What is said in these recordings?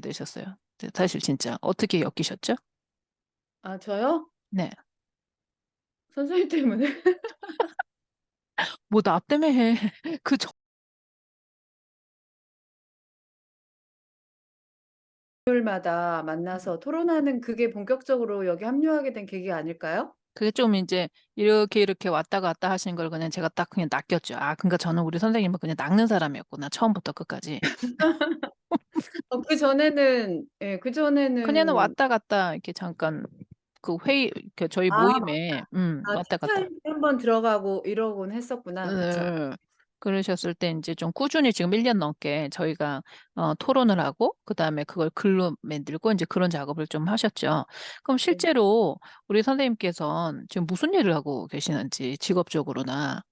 되셨어요? 사실 진짜 어떻게 엮이셨죠? 아, 저요? 네. 선생님 때문에. 뭐 나 때문에 해. 그 토요일마다 만나서 토론하는 그게 본격적으로 여기 합류하게 된 계기가 아닐까요? 그게 좀 이제 이렇게 왔다 갔다 하시는 걸 그냥 제가 딱 그냥 낚였죠. 아, 그러니까 저는 우리 선생님은 그냥 낚는 사람이었구나. 처음부터 끝까지. 그전에는, 예, 그냥은 그전에는, 왔다 갔다 이렇게 잠깐 그 회의, 그 저희 아, 모임에, 왔다 갔다. 티타임 한번 들어가고 이러곤 했었구나. 그쵸? 네. 그러셨을 때 이제 좀 꾸준히 지금 1년 넘게 저희가 토론을 하고 그다음에 그걸 글로 만들고 이제 그런 작업을 좀 하셨죠. 그럼 네. 실제로 우리 선생님께서는 지금 무슨 일을 하고 계시는지 직업적으로나.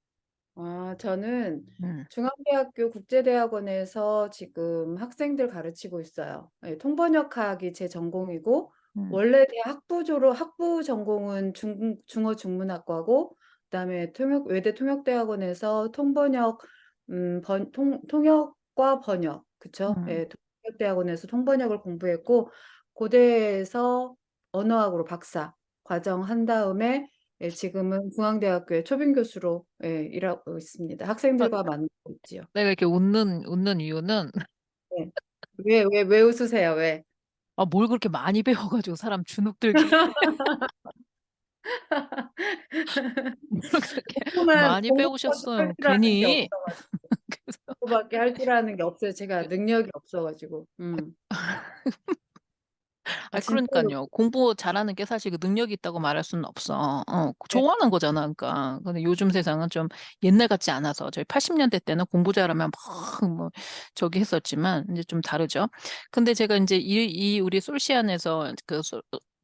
저는 음, 중앙대학교 국제대학원에서 지금 학생들 가르치고 있어요. 예, 통번역학이 제 전공이고, 음, 원래 대학 학부 전공은 중어 중문학과고, 그다음에 외대 통역대학원에서 통번역, 통역과 번역, 그쵸? 음. 예, 통역대학원에서 통번역을 공부했고, 고대에서 언어학으로 박사 과정 한 다음에 예, 지금은 중앙대학교의 초빙 교수로 예, 일하고 있습니다. 아, 학생들과 만나고 있지요. 내가 이렇게 웃는 이유는 네. 왜 웃으세요? 왜? 아, 뭘 그렇게 많이 배워가지고 사람 주눅 들게 뭘 그렇게 많이 공부밖에 할 배우셨어요. 줄 아는 게 괜히. 없어가지고. 그래서 공부밖에 할 줄 아는 게 없어요. 제가 능력이 없어가지고. 아, 아, 진짜로. 그러니까요. 공부 잘하는 게 사실 그 능력이 있다고 말할 수는 없어. 네. 좋아하는 거잖아, 그러니까. 근데 요즘 세상은 좀 옛날 같지 않아서 저희 80년대 때는 공부 잘하면 막 뭐 저기 했었지만 이제 좀 다르죠. 근데 제가 이제 이 우리 솔시안에서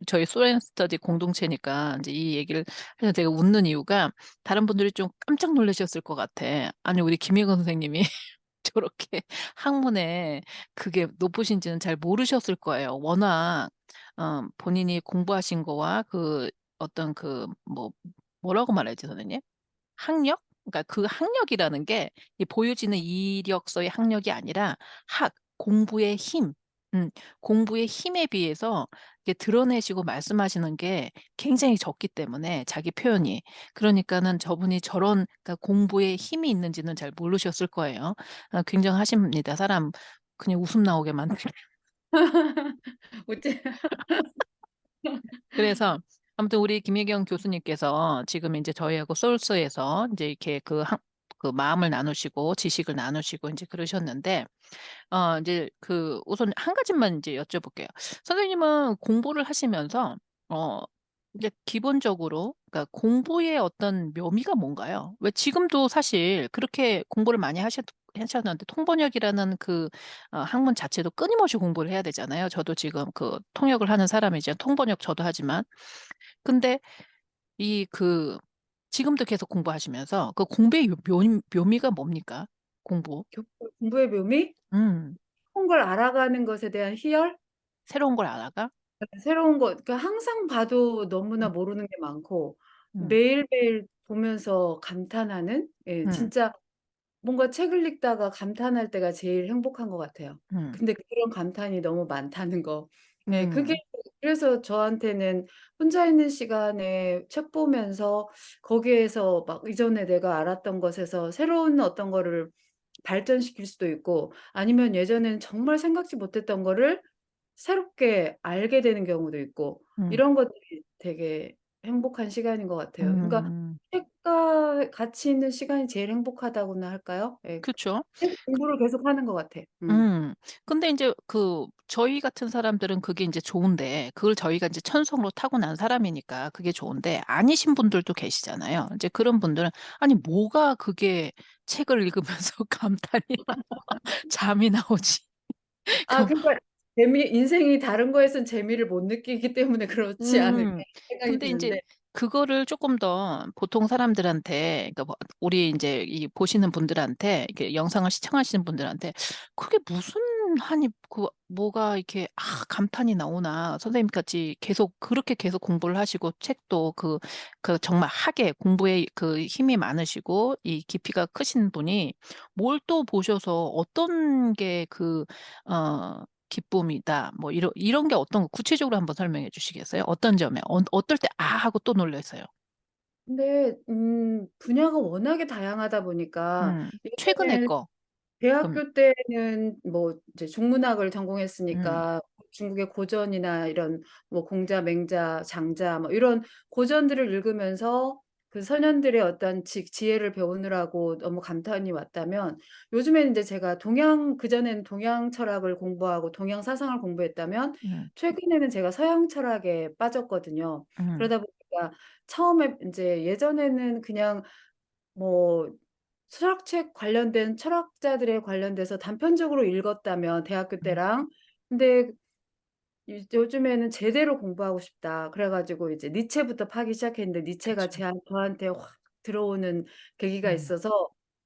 저희 소렌 스터디 공동체니까 이제 이 얘기를 해서 제가 웃는 이유가 다른 분들이 좀 깜짝 놀라셨을 것 같아. 아니, 우리 김혜건 선생님이 저렇게 학문에 그게 높으신지는 잘 모르셨을 거예요. 워낙 본인이 공부하신 거와 그 어떤 뭐라고 말하지, 선생님? 학력? 그러니까 그 학력이라는 게 이 보여지는 이력서의 학력이 아니라 공부의 힘, 음, 공부의 힘에 비해서 이게 드러내시고 말씀하시는 게 굉장히 적기 때문에 자기 표현이. 그러니까는 저분이 저런 그러니까 공부에 힘이 있는지는 잘 모르셨을 거예요. 굉장하십니다. 사람 그냥 웃음 나오게 만들고. 어째- 그래서 아무튼 우리 김혜경 교수님께서 지금 이제 저희하고 소울스에서 이제 이렇게 그 마음을 나누시고 지식을 나누시고 이제 그러셨는데 이제 우선 한 가지만 이제 여쭤볼게요. 선생님은 공부를 하시면서 어 이제 기본적으로 그러니까 공부의 어떤 묘미가 뭔가요? 왜 지금도 사실 그렇게 공부를 많이 하셨는데 통번역이라는 학문 자체도 끊임없이 공부를 해야 되잖아요. 저도 지금 그 통역을 하는 사람이죠. 통번역 저도 하지만 근데 이 지금도 계속 공부하시면서 그 공부의 묘미가 뭡니까? 공부. 공부의 묘미? 음. 새로운 걸 알아가는 것에 대한 희열? 새로운 걸 알아가? 새로운 것, 그러니까 항상 봐도 너무나 음, 모르는 게 많고, 음, 매일매일 보면서 감탄하는, 예, 음, 진짜 뭔가 책을 읽다가 감탄할 때가 제일 행복한 것 같아요. 음, 근데 그런 감탄이 너무 많다는 거. 네, 음, 그래서 저한테는 혼자 있는 시간에 책 보면서 거기에서 막 이전에 내가 알았던 것에서 새로운 어떤 거를 발전시킬 수도 있고, 아니면 예전에는 정말 생각지 못했던 거를 새롭게 알게 되는 경우도 있고, 음, 이런 것들이 되게 행복한 시간인 것 같아요. 그러니까 음. 책과 같이 있는 시간이 제일 행복하다고나 할까요? 예. 그쵸? 책 공부를 계속하는 것 같아. 음. 근데 이제 저희 같은 사람들은 그게 이제 좋은데, 그걸 저희가 이제 천성으로 타고난 사람이니까 그게 좋은데, 아니신 분들도 계시잖아요. 이제 그런 분들은, 아니, 뭐가 그게 책을 읽으면서 감탄이 잠이 나오지. 그, 그러니까 인생이 다른 거에선 재미를 못 느끼기 때문에 그렇지 않을까 음, 생각이 근데 이제 드는데. 그거를 조금 더 보통 사람들한테, 그러니까 우리 이제 이 보시는 분들한테, 이렇게 영상을 시청하시는 분들한테, 그게 무슨 뭐가 이렇게, 감탄이 나오나, 선생님 같이 그렇게 계속 공부를 하시고, 책도 정말 공부에 힘이 많으시고, 이 깊이가 크신 분이 뭘 또 보셔서 어떤 게 기쁨이다. 뭐 이런 게 어떤 거 구체적으로 한번 설명해 주시겠어요? 어떤 점에 어떨 때 아 하고 또 놀라서요. 근데 분야가 워낙에 다양하다 보니까 최근의 예전에 거 그러면 대학교 때는 뭐 이제 중문학을 음, 전공했으니까 중국의 고전이나 이런 뭐 공자, 맹자, 장자 뭐 이런 고전들을 읽으면서 그 선현들의 어떤 지혜를 배우느라고 너무 감탄이 왔다면 요즘에는 이제 제가 그전에는 동양 철학을 공부하고 동양 사상을 공부했다면 음, 최근에는 제가 서양 철학에 빠졌거든요. 음, 그러다 보니까 처음에 이제 예전에는 그냥 뭐 철학책 관련된 철학자들에 관련돼서 단편적으로 읽었다면 대학교 음, 때랑. 근데 요즘에는 제대로 공부하고 싶다. 그래 가지고 이제 니체부터 파기 시작했는데 니체가 그쵸. 저한테 확 들어오는 계기가 음, 있어서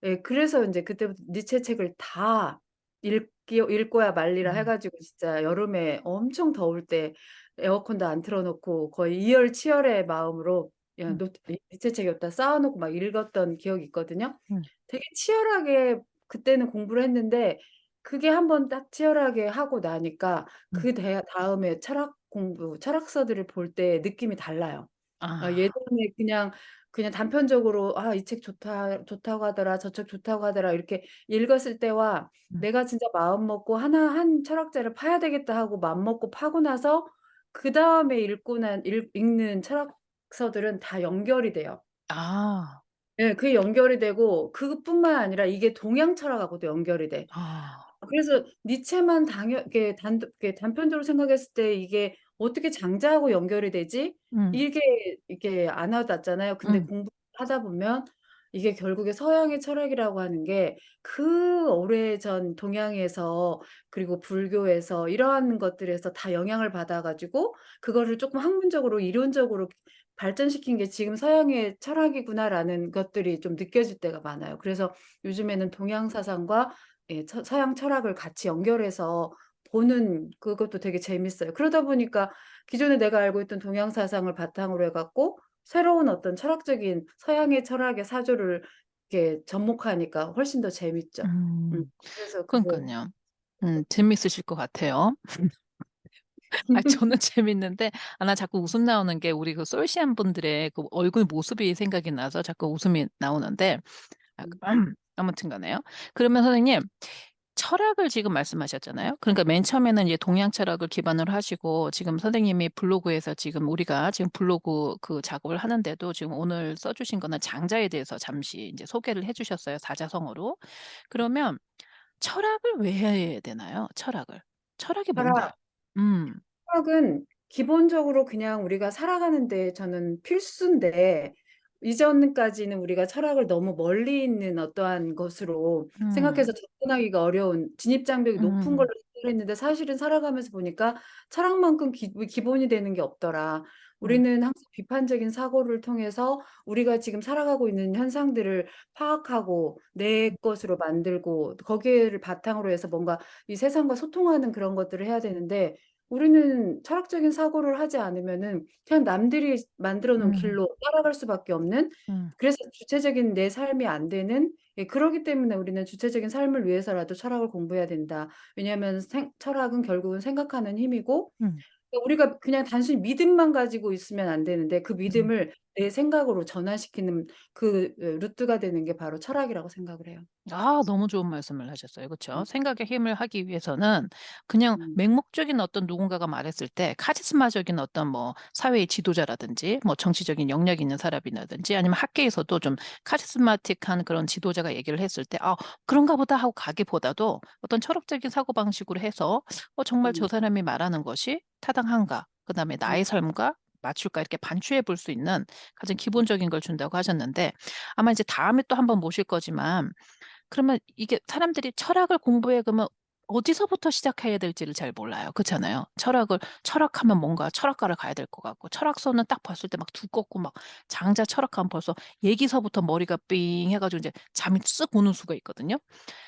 예 그래서 인제 그때부터 니체 책을 다 읽고야 말리라 해 음, 가지고 진짜 여름에 엄청 더울 때 에어컨도 안 틀어 놓고 거의 이열치열의 마음으로 야 음, 노 니체 책 여기다 쌓아 놓고 막 읽었던 기억이 있거든요. 음, 되게 치열하게 그때는 공부를 했는데 그게 한번 딱 치열하게 하고 나니까 음. 다음에 철학서들을 볼 때 느낌이 달라요. 아, 예전에 그냥 단편적으로 '아 이 책 좋다고 하더라. 저 책 좋다고 하더라.' 이렇게 읽었을 때와 음. 내가 진짜 마음 먹고 '한 철학자를 파야 되겠다.' 하고 마음 먹고 파고 나서 그다음에 읽는 철학서들은 다 연결이 돼요. 아, 예. 그게 연결이 되고 그것뿐만 아니라 이게 동양 철학하고도 연결이 돼. 아, 그래서 니체만 이렇게 단편적으로 생각했을 때 '이게 어떻게 장자하고 연결이 되지?' 음, 이게 안 와닿잖아요. 근데 음, 공부하다 보면 이게 결국에 서양의 철학이라고 하는 게 그 오래전 동양에서 그리고 불교에서 이러한 것들에서 다 영향을 받아 가지고 그거를 쪼끔 학문적으로 이론적으로 발전시킨 게 지금 '서양의 철학이구나.'라는 것들이 좀 느껴질 때가 많아요. 그래서 요즘에는 동양 사상과 서양 철학을 같이 연결해서 보는 그것도 되게 재밌어요. 그러다 보니까 기존에 내가 알고 있던 동양 사상을 바탕으로 해 갖고 새로운 어떤 철학적인 서양의 철학의 사조를 이렇게 접목하니까 훨씬 더 재밌죠. 음. 음. 그래서 그거 그러니까요. 재밌으실 것 같아요. 아, 저는 재밌는데, 나 자꾸 웃음 나오는 게 우리 그 솔시안 분들의 그 얼굴 모습이 생각이 나서 자꾸 웃음이 나오는데, 아, 음. 아무튼 간에요. 그러면 선생님, 철학을 지금 말씀하셨잖아요. 그러니까 맨 처음에는 이제 동양 철학을 기반으로 하시고, 지금 선생님이 블로그에서 지금 우리가 지금 블로그 그 작업을 하는데도 지금 오늘 써주신 거는 장자에 대해서 잠시 이제 소개를 해주셨어요. 사자성어로. 그러면 철학을 왜 해야 되나요? 철학을. 철학이 뭔가요? 철학 음, 철학은 기본적으로 그냥 우리가 살아가는 데 저는 필수인데 이전까지는 우리가 철학을 너무 멀리 있는 어떠한 것으로 생각해서 음, 접근하기가 어려운 진입장벽이 높은 걸로 음, 생각을 했는데 사실은 살아가면서 보니까 '철학만큼 기본이 되는 게 없더라.' 음, 우리는 항상 비판적인 사고를 통해서 우리가 지금 살아가고 있는 현상들을 파악하고 내 것으로 만들고 거기에를 바탕으로 해서 뭔가 이 세상과 소통하는 그런 것들을 해야 되는데 우리는 철학적인 사고를 하지 않으면은 그냥 남들이 만들어 놓은 음, 길로 따라갈 수밖에 없는 음, 그래서 주체적인 내 삶이 안 되는 그러기 때문에 우리는 '주체적인 삶을 위해서라도 철학을 공부해야 된다.' 왜냐하면 철학은 결국은 생각하는 힘이고 음, 그러니까 우리가 그냥 단순히 믿음만 가지고 있으면 안 되는데 그 음. 믿음을 내 생각으로 전환시키는 루트가 되는 게 바로 철학이라고 생각을 해요. 아, 너무 좋은 말씀을 하셨어요. 그쵸? 생각의 힘을 하기 위해서는 그냥 음. 맹목적인 어떤 누군가가 말했을 때 카리스마적인 어떤 뭐 사회의 지도자라든지 뭐 정치적인 역력 있는 사람이라든지 아니면 학계에서도 좀 카리스마틱한 그런 지도자가 얘기를 했을 때, 그런가 보다 하고 가기보다도 어떤 철학적인 사고방식으로 해서 정말 저 음. 사람이 말하는 것이 타당한가? 그다음에 음. 나의 삶과 맞출까? 이렇게 반추해 볼 수 있는 가장 기본적인 걸 준다고 하셨는데 아마 이제 다음에 또 한번 모실 거지만 그러면 이게 사람들이 철학을 공부해 그러면 어디서부터 시작해야 될지를 잘 몰라요. 그렇잖아요. 철학하면 뭔가 철학과를 가야 될 것 같고 철학서는 딱 봤을 때 막 두껍고 막 장자 철학하면 벌써 얘기서부터 머리가 삥 해가지고 이제 잠이 쓱 오는 수가 있거든요.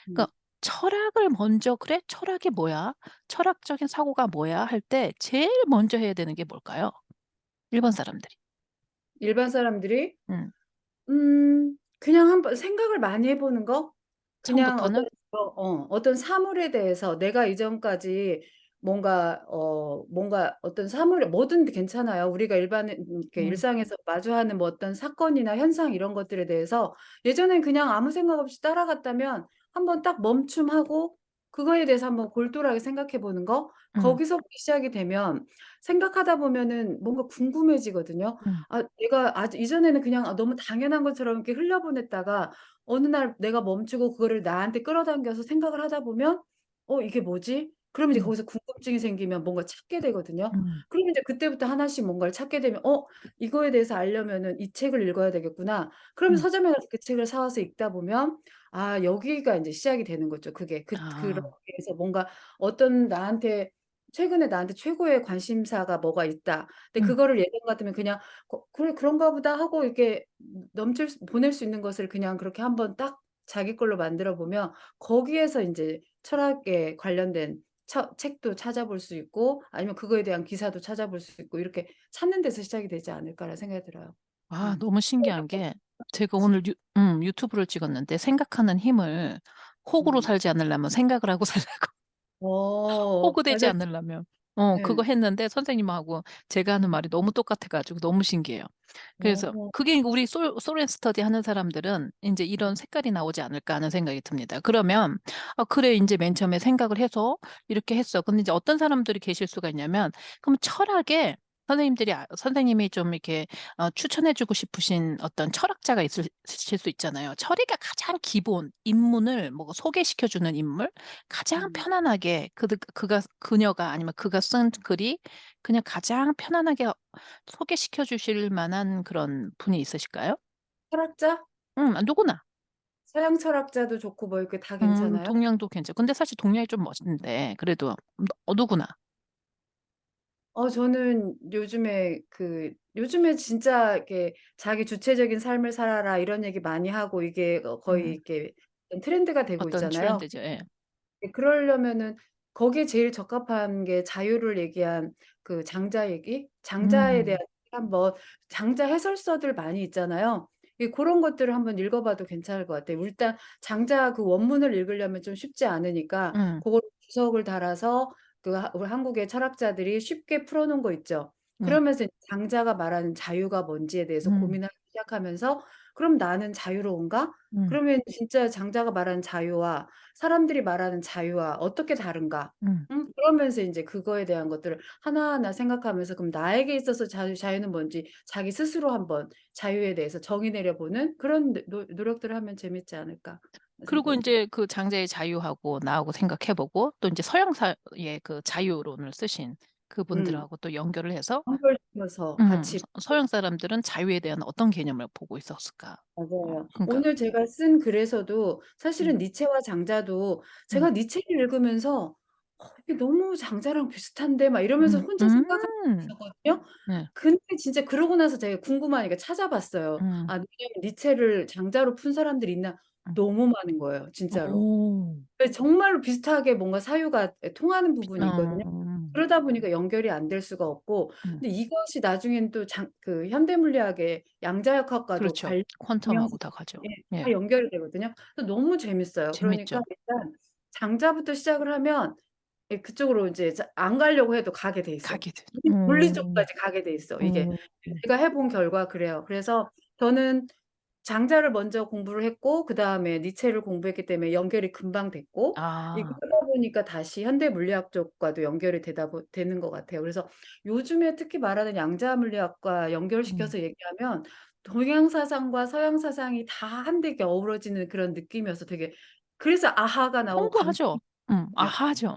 음. 그러니까 철학을 먼저 그래? 철학이 뭐야? 철학적인 사고가 뭐야? 할 때 제일 먼저 해야 되는 게 뭘까요? 일본 사람들이. 일반 사람들이 음. 그냥 한번 생각을 많이 해 보는 거? 그냥 처음부터는 어떤 사물에 대해서 내가 이전까지 뭔가 어떤 사물 뭐든 괜찮아요. 우리가 이렇게 음. 일상에서 마주하는 뭐 어떤 사건이나 현상 이런 것들에 대해서 예전엔 그냥 아무 생각 없이 따라갔다면 한번 딱 멈춤하고 그거에 대해서 한번 골똘하게 생각해 보는 거, 음. 거기서부터 시작이 되면 생각하다 보면은 뭔가 궁금해지거든요. 음. 내가 이전에는 그냥 너무 당연한 것처럼 이렇게 흘려보냈다가 어느 날 내가 멈추고 그거를 나한테 끌어당겨서 생각을 하다 보면 '어 이게 뭐지?' 그러면 이제 음. 거기서 궁금증이 생기면 뭔가 찾게 되거든요. 음. 그러면 이제 그때부터 하나씩 뭔가를 찾게 되면 '어 이거에 대해서 알려면은 이 책을 읽어야 되겠구나.' 그러면 음. 서점에 가서 그 책을 사 와서 읽다 보면 여기가 인제 시작이 되는 거죠. 그게 그렇게 아. 해서 뭔가 어떤 최근에 나한테 최고의 관심사가 뭐가 있다. 근데 음. 그거를 예전 같으면 그냥 '그래 그런가 보다.' 하고 이렇게 보낼 수 있는 것을 그냥 그렇게 한번 딱 자기 걸로 만들어 보면 거기에서 인제 철학에 관련된 책도 찾아볼 수 있고 아니면 그거에 대한 기사도 찾아볼 수 있고 이렇게 찾는 데서 시작이 되지 않을까라는 생각이 들어요. 아, 음. 너무 신기한 게 제가 그치. 오늘 유튜브를 찍었는데 생각하는 힘을 호구로 음. 살지 않으려면 생각을 하고 살라고. 호구되지 맞아요. 않으려면. 네. 그거 했는데 선생님하고 제가 하는 말이 너무 똑같아 가지고 너무 신기해요. 그래서 어. 그게 우리 소렌 스터디 하는 사람들은 인제 '이런 색깔이 나오지 않을까.' 하는 생각이 듭니다. 그러면 '아 그래 인제 맨 처음에 생각을 해서 이렇게 했어.' 근데 이제 어떤 사람들이 계실 수가 있냐면 그럼 철학에 선생님이 좀 이렇게 추천해 주고 싶으신 어떤 철학자가 있으실 수 있잖아요. 철이가 가장 기본 인문을 뭐 소개시켜 주는 인물, 가장 음. 편안하게 그녀가 아니면 그가 쓴 글이 그냥 가장 편안하게 소개시켜 주실 만한 그런 분이 있으실까요? 철학자? 누구나. 서양 철학자도 좋고 뭐 이렇게 다 괜찮아요? 동양도 근데 사실 동양이 좀 멋진데 그래도 누구나. 저는 요즘에 진짜 이렇게 "자기 주체적인 삶을 살아라." 이런 얘기 많이 하고 이게 거의 음. 이렇게 트렌드가 되고 어떤 있잖아요. 트렌드죠. 예. 그러려면은 거기에 제일 적합한 게 자유를 얘기한 그 장자 얘기? 장자에 대한 음. 한번 장자 해설서들 많이 있잖아요. 고런 것들을 한번 읽어 봐도 괜찮을 것 같아요. 일단 장자 그 원문을 읽으려면 좀 쉽지 않으니까 음. 고거를 주석을 달아서 우리 한국의 철학자들이 쉽게 풀어 놓은 거 있죠. 네. 그러면서 장자가 말하는 자유가 뭔지에 대해서 음. 고민하기 시작하면서 '그럼 나는 자유로운가?' 음. 그러면 진짜 장자가 말하는 자유와 사람들이 말하는 자유와 어떻게 다른가? 음. 그러면서 인제 그거에 대한 것들을 하나하나 생각하면서 그럼 나에게 있어서 자유는 뭔지 자기 스스로 한번 자유에 대해서 정의 내려 보는 그런 노력들을 하면 재밌지 않을까 하는 그리고 생각이 들어요. 인제 그 장자의 자유하고 나하고 생각해 보고 또 인제 서양사의 그 자유론을 쓰신 음. 그분들하고 또 연결을 해서 연결시켜서 같이 서양 사람들은 자유에 대한 어떤 개념을 보고 있었을까? 맞아요. 그러니까 오늘 제가 쓴 글에서도 음. 사실은 니체와 장자도 음. 제가 니체를 읽으면서 '이게 너무 장자랑 비슷한데.' 막 이러면서 음. 혼자 생각하고 있었거든요. 네. 근데 진짜 그러고 나서 제가 궁금하니까 찾아봤어요. 음. 왜냐면 니체를 장자로 푼 사람들이 있나 음. 너무 많은 거예요 진짜로. 오. 예 정말로 비슷하게 뭔가 사유가 통하는 부분이 있거든요. 음. 그러다 보니까 연결이 안 될 수가 없고 음. 근데 이것이 나중에는 또 현대 물리학의 양자역학과도 그렇죠. 관련되면서 쿼텀하고 다 가죠. 예 예. 다 연결이 되거든요. 그래서 너무 재밌어요. 그러니까 재밌죠. 일단 장자부터 시작을 하면 그쪽으로 이제 안 가려고 해도 가게 돼 있어. 가게 되죠. 물리 쪽까지 가게 돼 있어 이게. 음. 제가 해본 결과 그래요. 그래서 저는 장자를 먼저 공부를 했고 그다음에 니체를 공부했기 때문에 연결이 금방 됐고 이게 아. 하다 보니까 다시 현대 물리학 쪽과도 연결이 되는 것 같아요. 그래서 요즘에 특히 말하는 양자 물리학과 음. 연결시켜서 얘기하면 동양 사상과 서양 사상이 다 한데 이렇게 어우러지는 그런 느낌이어서 되게 그래서 아하가 나오고 풍부하죠. 감동이거든요. 아하죠.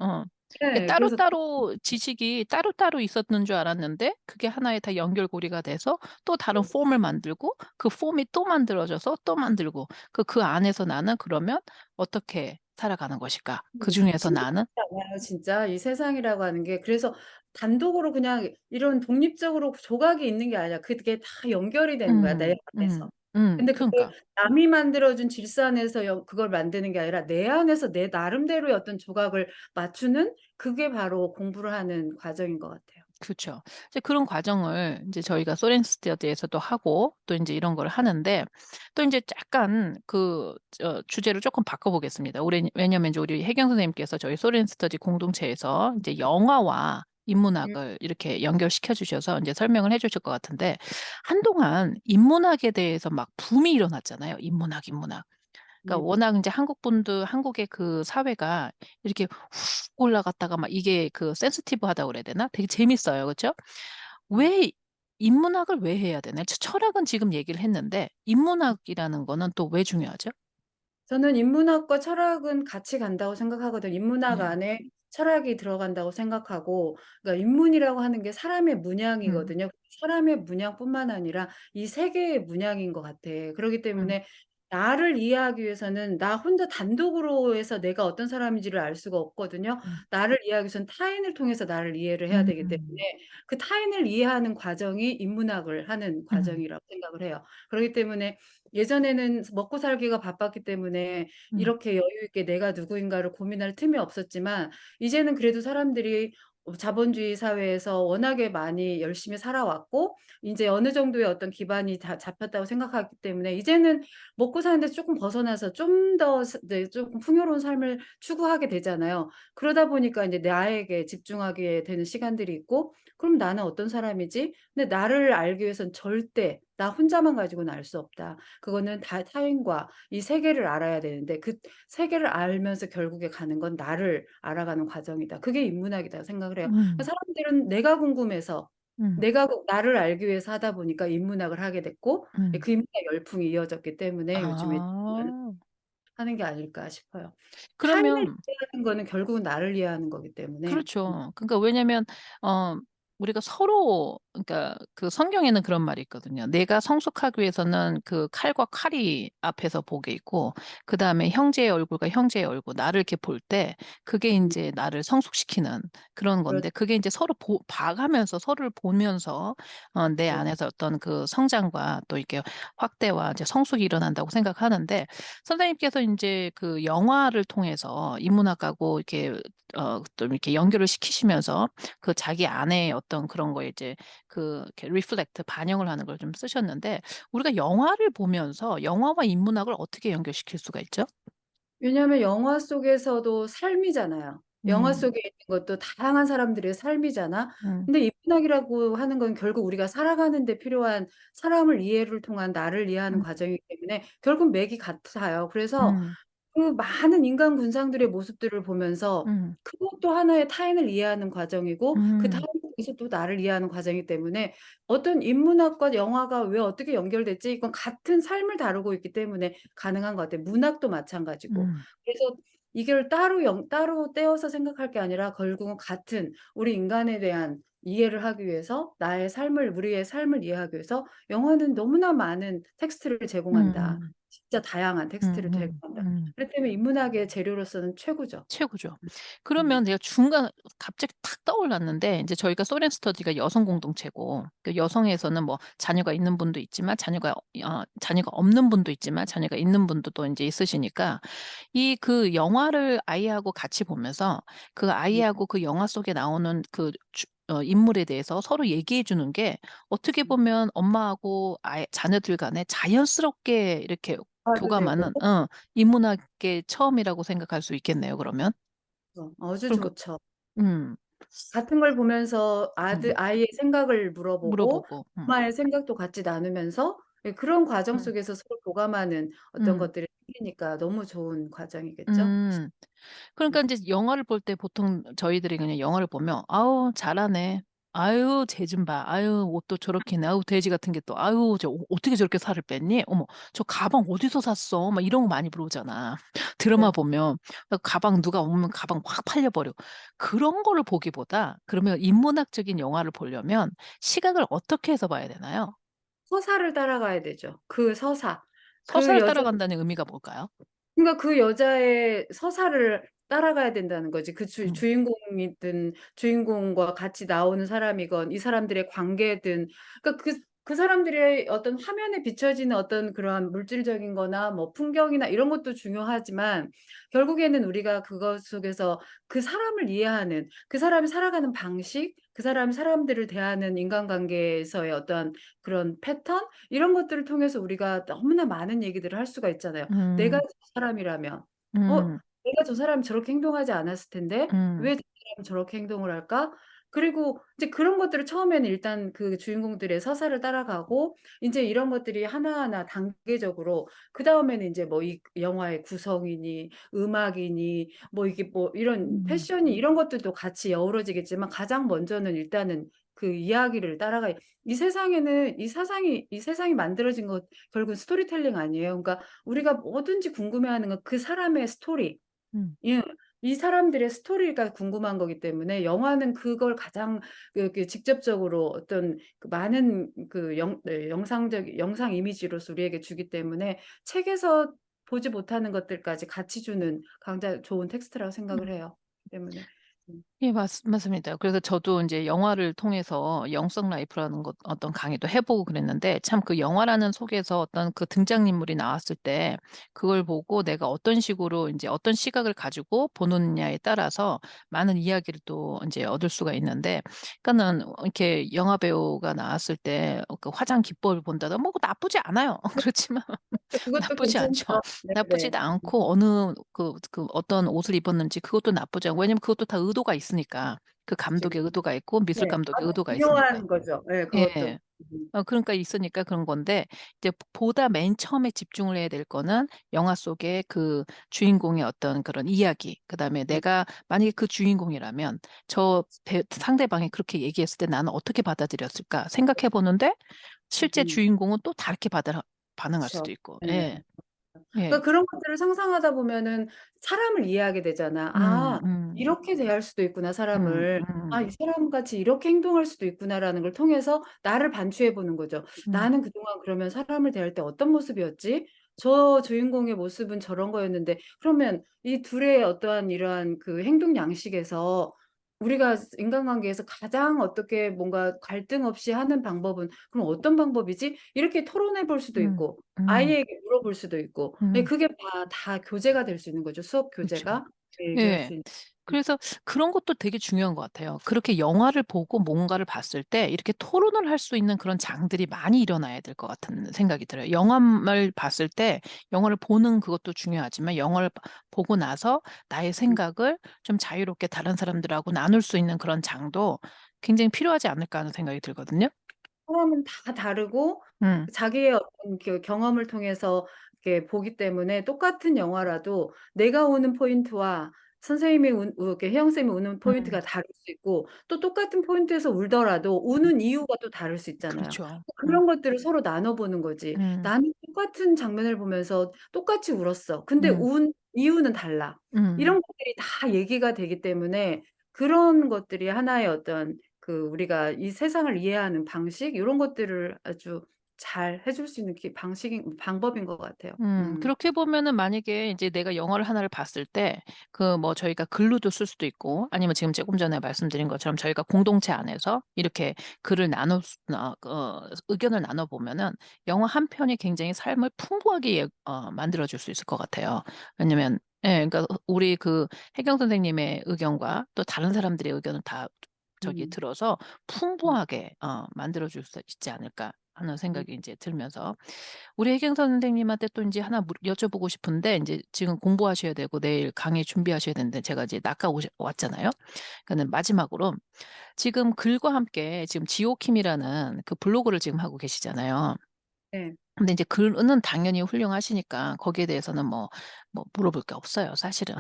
이게 네. 그래서 따로따로 지식이 따로따로 있었는 줄 알았는데 그게 하나의 다 연결고리가 돼서 또 다른 폼을 만들고 그 폼이 또 만들어져서 또 만들고 그 안에서 나는 그러면 어떻게 살아가는 것일까? 그중에서 신기하지 나는 않아요 진짜 이 세상이라고 하는 게. 그래서 단독으로 그냥 이런 독립적으로 조각이 있는 게 아니라 그게 다 연결이 되는 거야 내 안에서. 근데 그걸 그러니까. 남이 만들어 준 질서 안에서 그걸 만드는 게 아니라 내 안에서 내 나름대로의 어떤 조각을 맞추는 그게 바로 공부를 하는 과정인 것 같아요. 그쵸. 이제 그런 과정을 인제 저희가 소렌 스터디에서도 하고 또 인제 이런 걸 하는데 또 인제 약간 주제를 쪼끔 바꿔 보겠습니다. 왜냐면 인제 우리 혜경 선생님께서 저희 소렌 스터디 공동체에서 인제 영화와 음 인문학을 이렇게 연결시켜 주셔서 인제 설명을 해 주실 것 같은데 한동안 인문학에 대해서 막 붐이 일어났잖아요. 인문학, 인문학. 그러니까 음. 워낙 인제 한국의 그 사회가 이렇게 훅 올라갔다가 막 이게 센시티브하다고 그래야 되나? 되게 재밌어요. 그쵸? 음. 왜 인문학을 왜 해야 되나요? 철학은 지금 얘기를 했는데 인문학이라는 거는 또 왜 중요하죠? 저는 인문학과 철학은 같이 간다고 생각하거든요. 인문학 네. 안에 철학이 들어간다고 생각하고 그러니까 인문이라고 하는 게 사람의 음. 문양이거든요. 사람의 문양뿐만 아니라 이 세계의 문양인 것 같아. 그러기 음. 때문에 나를 이해하기 위해서는 나 혼자 단독으로 해서 내가 어떤 사람인지를 알 수가 없거든요. 음. 나를 이해하기 위해서는 타인을 통해서 나를 이해를 해야 되기 음. 때문에 그 타인을 이해하는 과정이 인문학을 하는 음. 과정이라고 생각을 해요. 그러기 때문에 예전에는 먹고 살기가 바빴기 때문에 음. 이렇게 여유 있게 내가 누구인가를 고민할 틈이 없었지만 이제는 그래도 사람들이 자본주의 사회에서 워낙에 많이 열심히 살아왔고 인제 어느 정도의 어떤 기반이 다 잡혔다고 생각하기 때문에 이제는 먹고 사는 데서 쪼끔 벗어나서 좀 더 네 쪼끔 풍요로운 삶을 추구하게 되잖아요. 그러다 보니까 인제 나에게 집중하게 되는 시간들이 있고 '그럼 나는 어떤 사람이지?' 근데 나를 알기 위해선 절대 나 혼자만 가지고는 알 수 없다. 그거는 다 타인과 이 세계를 알아야 되는데 그 세계를 알면서 결국에 가는 건 나를 알아가는 과정이다. 그게 인문학이라고 생각을 해요. 그러니까 음. 사람들은 내가 궁금해서 음. 내가 나를 알기 위해서 하다 보니까 인문학을 하게 됐고 예 음. 그 인문학 열풍이 이어졌기 때문에 요즘에 아. 하는 게 아닐까 싶어요. 타인을 그러면 이해하는 거는 결국은 나를 이해하는 거기 때문에 그렇죠. 그러니까 왜냐면 어 우리가 서로 그러니까 성경에는 그런 말이 있거든요. 내가 성숙하기 위해서는 칼과 칼이 앞에서 복에 있고 그다음에 형제의 얼굴과 형제의 얼굴 나를 이렇게 볼 때 그게 음 인제 나를 성숙시키는 그런 그렇죠. 건데 그게 인제 서로 봐가면서 서로를 보면서 내 네. 안에서 어떤 성장과 또 이렇게 확대와 이제 성숙이 일어난다고 생각하는데 선생님께서 인제 영화를 통해서 인문학하고 이렇게 좀 이렇게 연결을 시키시면서 자기 안에 어떤 그런 거에 이제 이렇게 리플렉트 반영을 하는 걸 좀 쓰셨는데 우리가 영화를 보면서 영화와 인문학을 어떻게 연결시킬 수가 있죠? 왜냐하면 영화 속에서도 삶이잖아요. 영화 음. 속에 있는 것도 다양한 사람들의 삶이잖아. 음. 근데 인문학이라고 하는 건 결국 우리가 살아가는 데 필요한 사람을 이해를 통한 나를 이해하는 음. 과정이기 때문에 결국 맥이 같아요. 그래서 음. 그 많은 인간 군상들의 모습들을 보면서 음. 그것도 하나의 타인을 이해하는 과정이고 그 음. 타인을 통해서 또 나를 이해하는 과정이기 때문에 어떤 인문학과 영화가 왜 어떻게 연결됐지? 이건 같은 삶을 다루고 있기 때문에 가능한 것 같아요. 문학도 마찬가지고. 음. 그래서 이걸 따로 떼어서 생각할 게 아니라 결국은 같은 우리 인간에 대한 이해를 하기 위해서 우리의 삶을 이해하기 위해서 영화는 너무나 많은 텍스트를 제공한다. 음. 진짜 다양한 텍스트를 음음. 제공한다. 음. 그렇기 때문에 인문학의 재료로서는 최고죠. 최고죠. 음. 그러면 내가 갑자기 탁 떠올랐는데 인제 저희가 소렌 스터디가 여성 공동체고 여성에서는 뭐 자녀가 있는 분도 있지만 자녀가 없는 분도 있지만 자녀가 있는 분도 또 인제 있으시니까 영화를 아이하고 같이 보면서 음. 아이하고 영화 속에 나오는 인물에 대해서 서로 얘기해 주는 게 어떻게 음. 보면 엄마하고 자녀들 간에 자연스럽게 이렇게 대화도 되고 교감하는 인문학의 처음이라고 생각할 수 있겠네요 그러면. 아주 그러니까 좋죠. 음. 같은 걸 보면서 음. 아이의 생각을 물어보고 물어보고. 엄마의 생각도 같이 나누면서 예 그런 과정 음. 속에서 서로 교감하는 어떤 음. 것들이 생기니까 너무 좋은 과정이겠죠. 음. 음. 그러니까 인제 영화를 볼 때 보통 저희들이 그냥 영화를 보면 '아우 잘하네. 아유 쟤 좀 봐. 아유 옷도 저렇게 입네. 아우 돼지 같은 게 또 아유 어떻게 저렇게 살을 뺐니? 어머 저 가방 어디서 샀어?' 막 이런 거 많이 물어보잖아. 드라마 네. 보면 가방 누가 오면 가방 확 팔려 버려. 그런 거를 보기보다 그러면 인문학적인 영화를 보려면 시각을 어떻게 해서 봐야 되나요? 서사를 따라가야 되죠. 그 서사. 그 서사를 여자 따라간다는 의미가 뭘까요? 그러니까 그 여자의 서사를 따라가야 된다는 거지. 그 음. 주인공이든 주인공과 같이 나오는 사람이건 이 사람들의 관계든 그러니까 그 사람들의 어떤 화면에 비춰지는 어떤 그러한 물질적인 거나 뭐 풍경이나 이런 것도 중요하지만 결국에는 우리가 그것 속에서 그 사람을 이해하는, 그 사람이 살아가는 방식, 그 사람이 사람들을 대하는 인간관계에서의 어떠한 그런 패턴 이런 것들을 통해서 우리가 너무나 많은 얘기들을 할 수가 있잖아요. 내가 음. 저 사람이라면 음. 내가 저 사람이 저렇게 행동하지 않았을 텐데 음. 왜 저 사람이 저렇게 행동을 할까?' 그리고 이제 그런 것들을 처음에는 일단 그 주인공들의 서사를 따라가고 인제 이런 것들이 하나하나 단계적으로 그다음에는 인제 뭐 이 영화의 구성이니 음악이니 뭐 이게 뭐 이런 음. 패션이 이런 것들도 같이 어우러지겠지만 가장 먼저는 일단은 그 이야기를 따라가 이 세상에는 이 세상이 만들어진 것 결국은 스토리텔링 아니에요. 그러니까 우리가 뭐든지 궁금해하는 건 그 사람의 스토리. 음. 예. 이 사람들의 스토리가 궁금한 거기 때문에 영화는 그걸 가장 그 직접적으로 어떤 그 많은 그 영상 이미지로서 우리에게 주기 때문에 책에서 보지 못하는 것들까지 같이 주는 굉장히 좋은 텍스트라고 생각을 음. 해요. 때문에 음. 예 맞습니다. 그래서 저도 인제 영화를 통해서 영성 라이프라는 것 어떤 강의도 해 보고 그랬는데 참 그 영화라는 속에서 어떤 그 등장인물이 나왔을 때 그걸 보고 내가 어떤 식으로 인제 어떤 시각을 가지고 보느냐에 따라서 많은 이야기를 또 인제 얻을 수가 있는데 그러니까는 이렇게 영화 배우가 나왔을 때 그 화장 기법을 본다든 뭐 나쁘지 않아요. 그렇지만 그것도 나쁘지 괜찮죠. 않죠. 네네. 나쁘지도 않고 어느 그 어떤 옷을 입었는지 그것도 나쁘지 않고 왜냐면 그것도 다 의도가 있으니까. 그 그치, 감독의 그치. 의도가 있고 미술 네. 감독의 아주 의도가 있으니까. 중요한 거죠. 예 예. 그것도. 그러니까 있으니까 그런 건데 이제 보다 맨 처음에 집중을 해야 될 거는 영화 속의 그 주인공의 어떤 그런 이야기 그다음에 음. 내가 만약에 그 주인공이라면 상대방이 그렇게 얘기했을 때 나는 어떻게 받아들였을까 생각해 보는데 실제 음음. 주인공은 또 다르게 반응할 그쵸. 수도 있고. 예. 예. 예. 그러니까 그런 것들을 상상하다 보면은 사람을 이해하게 되잖아. 음. '아 음. 이렇게 대할 수도 있구나 음. 사람을. 아 음. 이 사람같이 이렇게 행동할 수도 있구나.'라는 걸 통해서 나를 반추해 보는 거죠. 음. '나는 그동안 그러면 사람을 대할 때 어떤 모습이었지? 저 주인공의 모습은 저런 거였는데' 그러면 이 둘의 어떠한 이러한 그 행동 양식에서 우리가 인간관계에서 가장 어떻게 뭔가 갈등 없이 하는 방법은 '그럼 어떤 방법이지?' 이렇게 토론해 볼 수도 음. 있고 음. 아이에게 물어볼 수도 있고 예 음. 그게 다 교재가 될 수 있는 거죠. 수업 그렇죠. 교재가 얘기할 예. 수 있는. 그래서 그런 것도 되게 중요한 것 같아요. 그렇게 영화를 보고 뭔가를 봤을 때 이렇게 토론을 할 수 있는 그런 장들이 많이 일어나야 될 것 같은 생각이 들어요. 영화를 봤을 때 영화를 보는 그것도 중요하지만 영화를 보고 나서 나의 생각을 좀 자유롭게 다른 사람들하고 나눌 수 있는 그런 장도 굉장히 필요하지 않을까 하는 생각이 들거든요. 사람은 다 다르고 음. 자기의 어떤 그 경험을 통해서 이렇게 보기 때문에 똑같은 영화라도 내가 우는 포인트와 선생님이 이렇게 혜영 쌤이 우는 음. 포인트가 다를 수 있고 또 똑같은 포인트에서 울더라도 우는 이유가 또 다를 수 있잖아요. 그렇죠. 음. 그런 것들을 서로 나눠 보는 거지. 음. 나는 똑같은 장면을 보면서 똑같이 울었어. 근데 음. 운 이유는 달라. 음. 이런 것들이 다 얘기가 되기 때문에 그런 것들이 하나의 어떤 그 우리가 이 세상을 이해하는 방식 요런 것들을 아주 잘 해줄 수 있는 방법인 것 같아요. 음. 그렇게 보면은 만약에 이제 내가 영화를 하나를 봤을 때 그 뭐 저희가 글로도 쓸 수도 있고 아니면 지금 조금 전에 말씀드린 것처럼 저희가 공동체 안에서 이렇게 글을 의견을 나눠 보면은 영화 한 편이 굉장히 삶을 풍부하게 만들어 줄 수 있을 것 같아요. 왜냐면 예 그러니까 우리 그 혜경 선생님의 의견과 또 다른 사람들의 의견을 다 음. 들어서 음. 풍부하게 만들어 줄 수 있지 않을까 하는 음. 생각이 인제 들면서 우리 혜경 선생님한테 또 인제 하나 여쭤보고 싶은데 인제 지금 공부하셔야 되고 내일 강의 준비하셔야 되는데 제가 이제 왔잖아요. 그러니까는 마지막으로 지금 글과 함께 지금 지오킴이라는 그 블로그를 지금 하고 계시잖아요. 네. 근데 인제 글은 당연히 훌륭하시니까 거기에 대해서는 뭐 물어볼 게 없어요 사실은.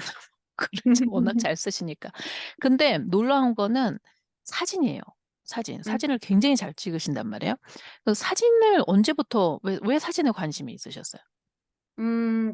글을 워낙 잘 쓰시니까. 근데 놀라운 거는 사진이에요. 사진. 음. 사진을 굉장히 잘 찍으신단 말이에요. 그 사진을 언제부터 왜 사진에 관심이 있으셨어요?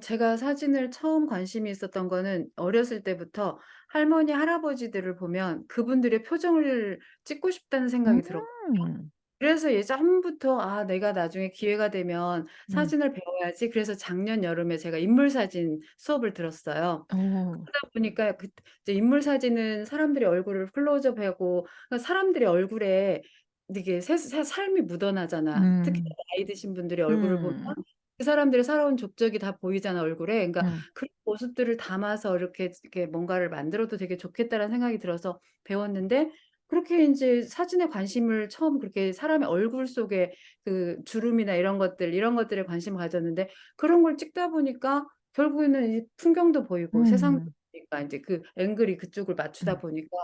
제가 사진을 처음 관심이 있었던 거는 어렸을 때부터 할머니, 할아버지들을 보면 그분들의 표정을 찍고 싶다는 생각이 들었 음. 그래서 예전부터 '아 내가 나중에 기회가 되면 음. 사진을 배워야지.' 그래서 작년 여름에 제가 인물 사진 수업을 들었어요. 어. 그러다 보니까 이제 인물 사진은 사람들의 얼굴을 클로즈업하고 그러니까 사람들의 얼굴에 이게 삶이 묻어나잖아. 특히 음. 나이 드신 분들의 얼굴을 보면 음. 그 사람들의 살아온 족적이 다 보이잖아, 얼굴에. 그러니까 음. 그런 모습들을 담아서 이렇게 뭔가를 만들어도 되게 좋겠다라는 생각이 들어서 배웠는데, 그렇게 인제 사진에 관심을 처음 그렇게 사람의 얼굴 속에 그 주름이나 이런 것들에 관심을 가졌는데, 그런 걸 찍다 보니까 결국에는 이 풍경도 보이고 세상도 음. 보니까 인제 그 앵글이 그쪽을 맞추다 음. 보니까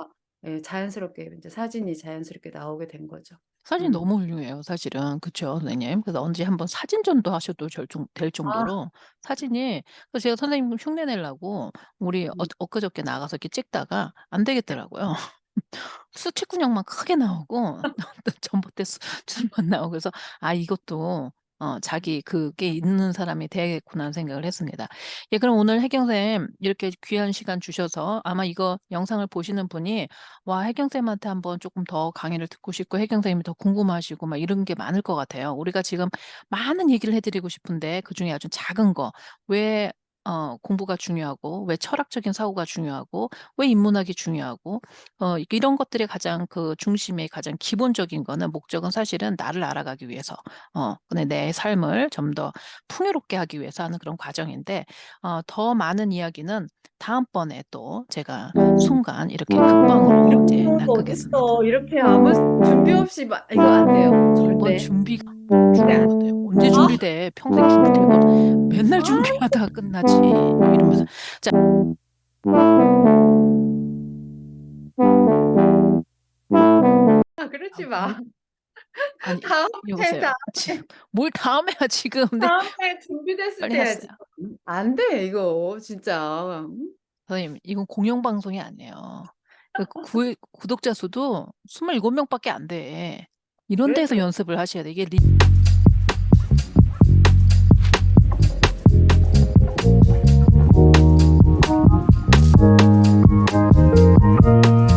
예, 자연스럽게 인제 사진이 자연스럽게 나오게 된 거죠. 사진 음. 너무 훌륭해요 사실은. 그쵸 선생님? 그래서 언제 한번 사진전도 하셔도 될 아. 정도로 사진이, 그래서 제가 선생님 흉내 내려고 우리 엊그저께 나가서 이렇게 찍다가 안 네. 되겠더라고요. 수치근육만 크게 나오고 또 전봇대 줄만 나오고, 그래서 '아 이것도 자기 그게 있는 사람이 돼야겠구나.'는 생각을 했습니다. 예, 그럼 오늘 혜경 쌤 이렇게 귀한 시간 주셔서 아마 이거 영상을 보시는 분이 '와 혜경 쌤한테 한번 쪼끔 더 강의를 듣고 싶고 혜경 쌤이 더 궁금하시고' 막 이런 게 많을 것 같아요. 우리가 지금 많은 얘기를 해 드리고 싶은데 그중에 아주 작은 거, 왜 공부가 중요하고, 왜 철학적인 사고가 중요하고, 왜 인문학이 중요하고, 이런 것들의 가장 그 중심의 가장 기본적인 거는, 목적은 사실은 나를 알아가기 위해서, 근데 내 삶을 좀 더 풍요롭게 하기 위해서 하는 그런 과정인데, 더 많은 이야기는 다음번에 또 제가 순간 이렇게 극방으로 이렇게 이제 하는 거 낚으겠습니다. 어딨어. 이렇게 아무 준비 없이 막 이거 안 돼요. 뭔 절대. 준비가 절대 안 준비가 돼. 언제 아. 준비돼. 평생 준비될 것 맨날 아. 준비하다가 끝나지. 뭐 이러면서. 자. 아, 아 그러지 뭘. 마. 아니 다음에, 여보세요. 지금 뭘 다음에야 지금. 네. 다음에 준비됐을 빨리 때 해야지. 하세요. 안 돼 이거 진짜. 선생님 이건 공영 방송이 아니에요. 그 구독자 수도 27 명밖에 안 돼. 이런 데서 그래도 연습을 하셔야 돼. 이게